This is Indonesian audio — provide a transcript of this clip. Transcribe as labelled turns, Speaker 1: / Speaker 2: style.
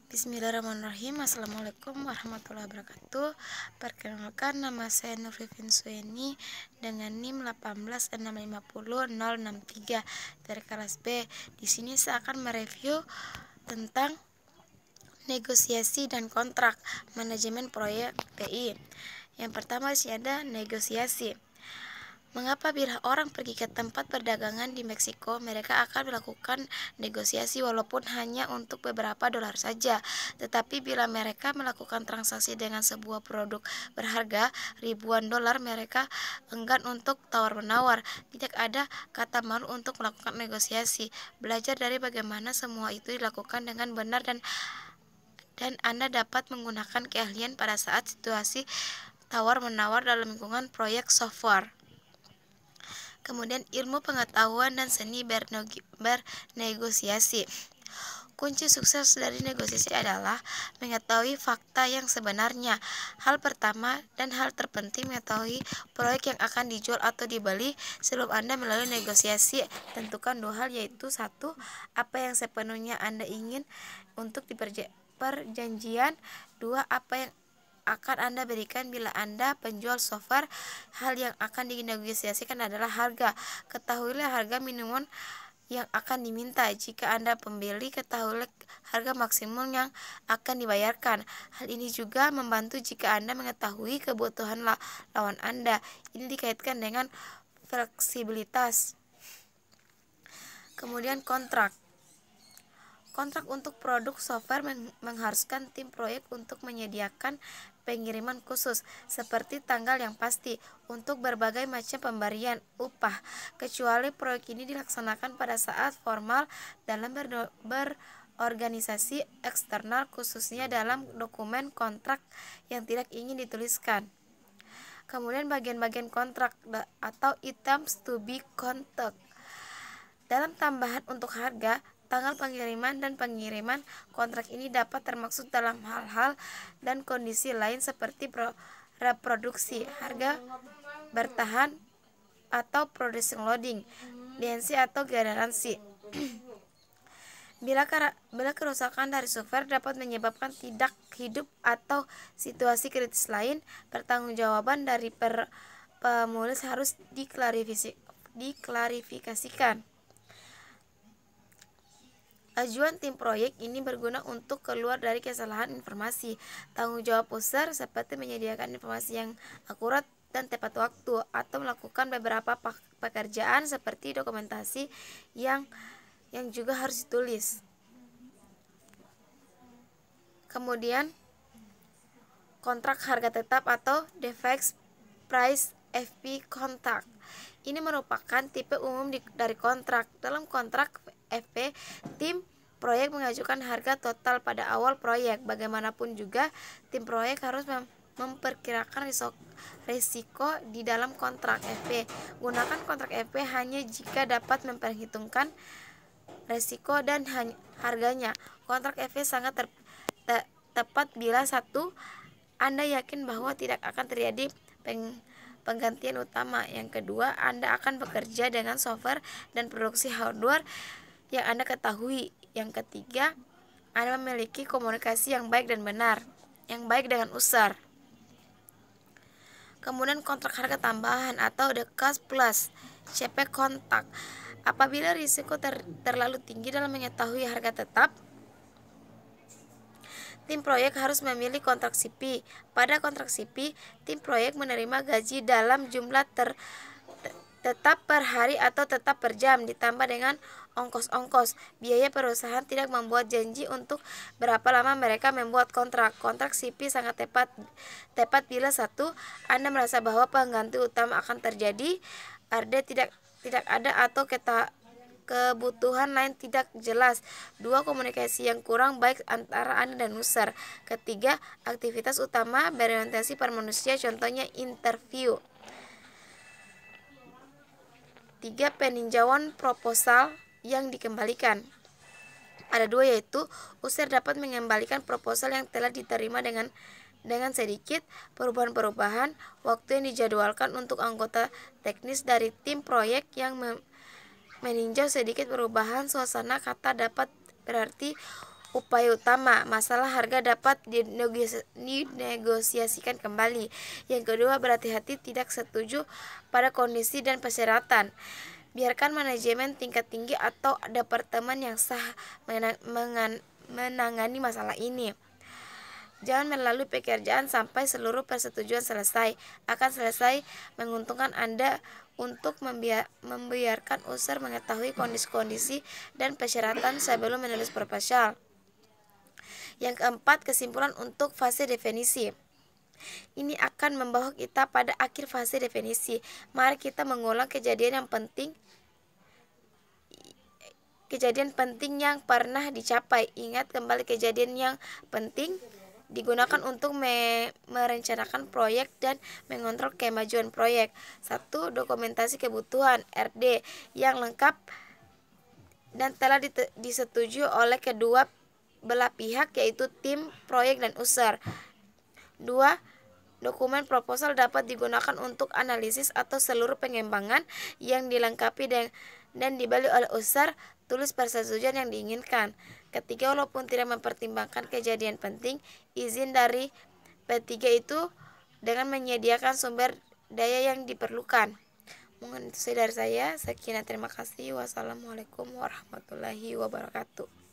Speaker 1: Bismillahirrahmanirrahim. Assalamualaikum warahmatullahi wabarakatuh. Perkenalkan, nama saya Nurifin Sueni dengan NIM 186500063 dari kelas B. Di sini saya akan mereview tentang negosiasi dan kontrak manajemen proyek PI. Yang pertama di sini ada negosiasi. Mengapa bila orang pergi ke tempat perdagangan di Meksiko, mereka akan melakukan negosiasi walaupun hanya untuk beberapa dolar saja. Tetapi bila mereka melakukan transaksi dengan sebuah produk berharga ribuan dolar, mereka enggan untuk tawar-menawar. Tidak ada kata malu untuk melakukan negosiasi. Belajar dari bagaimana semua itu dilakukan dengan benar dan Anda dapat menggunakan keahlian pada saat situasi tawar-menawar dalam lingkungan proyek software. Kemudian ilmu pengetahuan dan seni bernegosiasi. Kunci sukses dari negosiasi adalah mengetahui fakta yang sebenarnya. Hal pertama dan hal terpenting mengetahui proyek yang akan dijual atau dibeli. Sebelum Anda melalui negosiasi, tentukan dua hal, yaitu satu, apa yang sepenuhnya Anda ingin untuk perjanjian. Dua, apa yang akan Anda berikan bila Anda penjual software. Hal yang akan dinegosiasikan adalah harga. Ketahuilah harga minimum yang akan diminta. Jika Anda pembeli, ketahuilah harga maksimum yang akan dibayarkan. Hal ini juga membantu jika Anda mengetahui kebutuhan lawan Anda. Ini dikaitkan dengan fleksibilitas. Kemudian kontrak. Kontrak untuk produk software mengharuskan tim proyek untuk menyediakan pengiriman khusus, seperti tanggal yang pasti, untuk berbagai macam pemberian upah, kecuali proyek ini dilaksanakan pada saat formal dalam berorganisasi eksternal, khususnya dalam dokumen kontrak yang tidak ingin dituliskan. Kemudian bagian-bagian kontrak atau items to be contract. Dalam tambahan untuk harga, tanggal pengiriman dan pengiriman, kontrak ini dapat termaksud dalam hal-hal dan kondisi lain seperti reproduksi, harga bertahan atau production loading, DNC atau garansi. Bila kerusakan dari software dapat menyebabkan tidak hidup atau situasi kritis lain, pertanggungjawaban dari penulis harus diklarifikasikan. Ajuan tim proyek ini berguna untuk keluar dari kesalahan informasi. Tanggung jawab user seperti menyediakan informasi yang akurat dan tepat waktu, atau melakukan beberapa pekerjaan seperti dokumentasi yang juga harus ditulis. Kemudian kontrak harga tetap atau defined price FP kontrak. Ini merupakan tipe umum dari kontrak. Dalam kontrak FP, tim proyek mengajukan harga total pada awal proyek. Bagaimanapun juga, tim proyek harus memperkirakan risiko di dalam kontrak FP. Gunakan kontrak FP hanya jika dapat memperhitungkan risiko dan harganya. Kontrak FP sangat tepat bila satu, Anda yakin bahwa tidak akan terjadi penggantian utama. Yang kedua, Anda akan bekerja dengan software dan produksi hardware yang Anda ketahui. Yang ketiga, Anda memiliki komunikasi yang baik dan benar, yang baik dengan user. Kemudian kontrak harga tambahan atau the cost plus CP kontrak. Apabila risiko terlalu tinggi dalam mengetahui harga tetap, tim proyek harus memilih kontrak CP. Pada kontrak CP, tim proyek menerima gaji dalam jumlah tetap per hari atau tetap per jam, ditambah dengan ongkos-ongkos. Biaya perusahaan tidak membuat janji untuk berapa lama mereka membuat kontrak. Kontrak CP sangat tepat bila satu, Anda merasa bahwa pengganti utama akan terjadi, tidak ada atau kebutuhan lain tidak jelas. Dua, komunikasi yang kurang baik antara Anda dan user. Ketiga, aktivitas utama berorientasi pada manusia, contohnya interview. Tiga, peninjauan proposal yang dikembalikan. Ada dua, yaitu user dapat mengembalikan proposal yang telah diterima dengan sedikit perubahan-perubahan waktu yang dijadwalkan untuk anggota teknis dari tim proyek yang meninjau sedikit perubahan suasana kata dapat berarti Upaya utama, masalah harga dapat dinegosiasikan kembali. Yang kedua, berhati-hati tidak setuju pada kondisi dan persyaratan. Biarkan manajemen tingkat tinggi atau departemen yang sah menangani masalah ini. Jangan melalui pekerjaan sampai seluruh persetujuan selesai. Akan selesai menguntungkan Anda untuk membiarkan user mengetahui kondisi-kondisi dan persyaratan sebelum menulis proposal. Yang keempat, kesimpulan untuk fase definisi. Ini akan membawa kita pada akhir fase definisi. Mari kita mengulang kejadian penting yang pernah dicapai. Ingat kembali kejadian yang penting digunakan untuk merencanakan proyek dan mengontrol kemajuan proyek. 1. Dokumentasi kebutuhan RD yang lengkap dan telah disetujui oleh kedua belah pihak, yaitu tim proyek dan user. 2. Dokumen proposal dapat digunakan untuk analisis atau seluruh pengembangan yang dilengkapi dan dibalik oleh user. Tulis persetujuan yang diinginkan. Ketiga, walaupun tidak mempertimbangkan kejadian penting, izin dari P3 itu dengan menyediakan sumber daya yang diperlukan. Mungkin itu dari saya. Sekian, terima kasih. Wassalamualaikum warahmatullahi wabarakatuh.